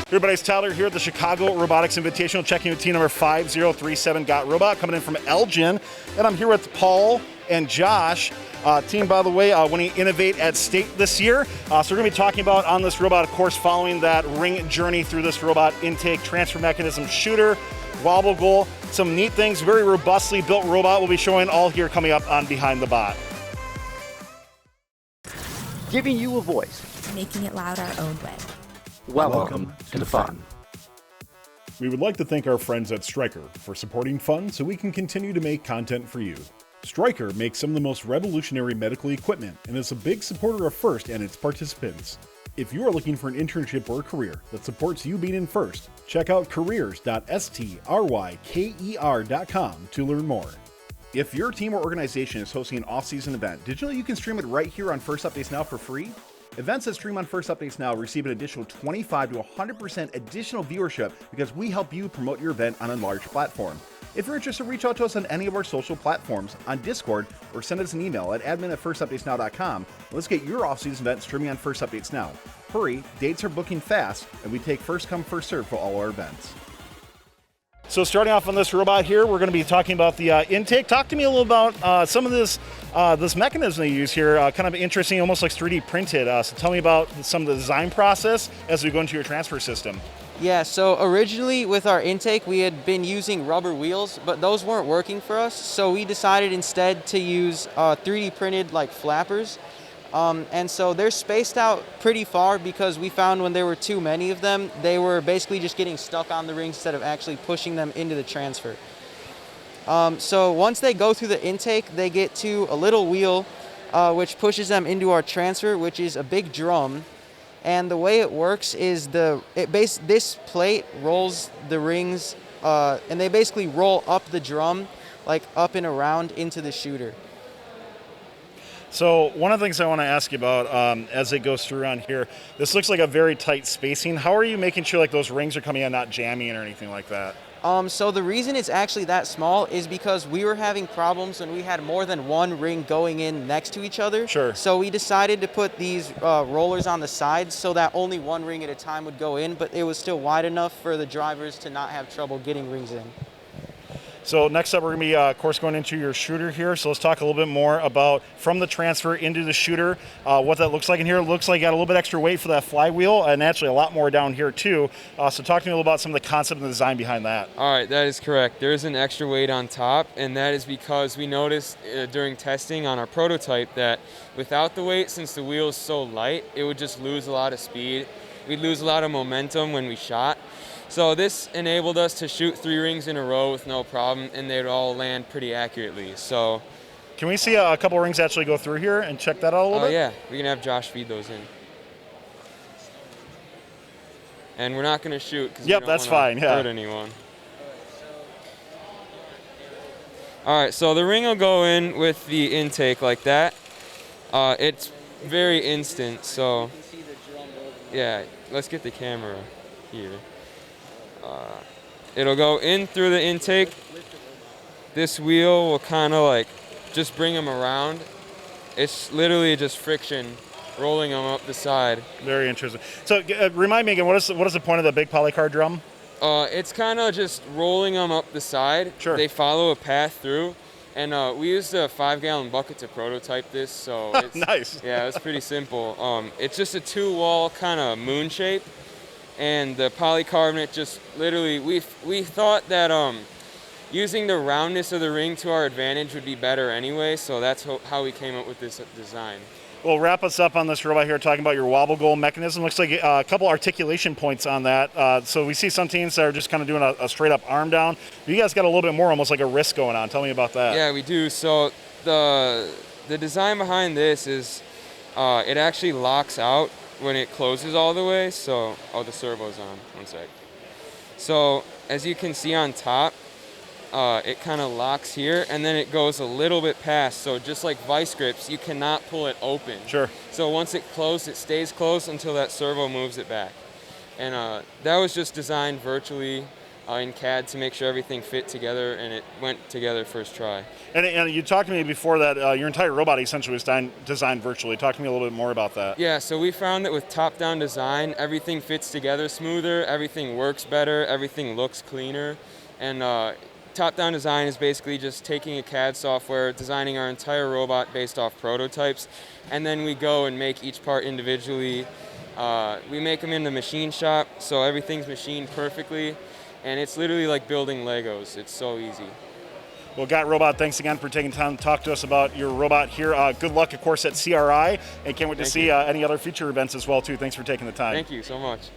Everybody, it's Tyler here at the Chicago Robotics Invitational, checking with team number 5037 Got Robot, coming in from Elgin. And I'm here with Paul and Josh. Team, by the way, winning Innovate at State this year. So we're going to be talking about on this robot, of course, following that ring journey through this robot intake, transfer mechanism, shooter, wobble goal, some neat things, very robustly built robot we'll be showing all here coming up on Behind the Bot. Giving you a voice. Making it loud our own way. Welcome to the fun. We would like to thank our friends at Stryker for supporting fun so we can continue to make content for you. Stryker makes some of the most revolutionary medical equipment and is a big supporter of FIRST and its participants. If you are looking for an internship or career that supports you being in FIRST, check out careers.stryker.com to learn more. If your team or organization is hosting an off-season event, did you know you can stream it right here on FIRST Updates Now for free? Events that stream on FIRST Updates Now receive an additional 25 to 100% additional viewership because we help you promote your event on a large platform. If you're interested, reach out to us on any of our social platforms, on Discord, or send us an email at admin@firstupdatesnow.com. Let's get your off-season event streaming on FIRST Updates Now. Hurry, dates are booking fast, and we take first come, first serve for all our events. So starting off on this robot here, we're going to be talking about the intake. Talk to me a little about some of this mechanism they use here. Kind of interesting, almost like 3D printed. So tell me about some of the design process as we go into your transfer system. Yeah, so originally with our intake, we had been using rubber wheels, but those weren't working for us. So we decided instead to use 3D printed like flappers. And so they're spaced out pretty far because we found when there were too many of them, they were basically just getting stuck on the ring instead of actually pushing them into the transfer. So once they go through the intake, they get to a little wheel, which pushes them into our transfer, which is a big drum. And the way it works is this plate rolls the rings, and they basically roll up the drum, like up and around into the shooter. So one of the things I want to ask you about as it goes through on here, this looks like a very tight spacing. How are you making sure like those rings are coming in, not jamming or anything like that? So the reason it's actually that small is because we were having problems when we had more than one ring going in next to each other. Sure. So we decided to put these rollers on the sides so that only one ring at a time would go in, but it was still wide enough for the drivers to not have trouble getting rings in. So next up, we're going to be, of course, going into your shooter here. So let's talk a little bit more about from the transfer into the shooter, what that looks like in here. It looks like you got a little bit extra weight for that flywheel, and actually a lot more down here too. So talk to me a little about some of the concept and the design behind that. All right, that is correct. There is an extra weight on top, and that is because we noticed during testing on our prototype that without the weight, since the wheel is so light, it would just lose a lot of speed. We'd lose a lot of momentum when we shot. So this enabled us to shoot 3 rings in a row with no problem, and they'd all land pretty accurately. So, can we see a couple rings actually go through here and check that out a little bit? Yeah, we can have Josh feed those in. And we're not going to shoot because we don't want to hurt anyone. All right, so the ring will go in with the intake like that. It's very instant, so yeah, let's get the camera here. It'll go in through the intake. This wheel will kind of like just bring them around. It's literally just friction rolling them up the side. Very interesting. So remind me again, what is the point of the big polycard drum? It's kind of just rolling them up the side. Sure. They follow a path through. And we used a 5-gallon bucket to prototype this, so it's nice. Yeah, it's pretty simple. It's just a 2-wall kind of moon shape. And the polycarbonate just literally, we thought that using the roundness of the ring to our advantage would be better anyway, so that's how we came up with this design. Well, wrap us up on this robot here, talking about your wobble goal mechanism. Looks like a couple articulation points on that. So we see some teams that are just kind of doing a straight up arm down. You guys got a little bit more, almost like a wrist going on. Tell me about that. Yeah, we do. So the design behind this is it actually locks out when it closes all the way. So, the servo's on. One sec. So as you can see on top, it kind of locks here, and then it goes a little bit past. So just like vice grips, you cannot pull it open. Sure. So once it closed, it stays closed until that servo moves it back. And that was just designed virtually in CAD to make sure everything fit together, and it went together first try. And you talked to me before that your entire robot essentially was designed virtually. Talk to me a little bit more about that. Yeah, so we found that with top-down design, everything fits together smoother, everything works better, everything looks cleaner, and top-down design is basically just taking a CAD software, designing our entire robot based off prototypes, and then we go and make each part individually. We make them in the machine shop, so everything's machined perfectly, and it's literally like building Legos. It's so easy. Well, Got Robot, thanks again for taking time to talk to us about your robot here. Good luck, of course, at CRI, and can't wait to see any other future events as well, too. Thanks for taking the time. Thank you so much.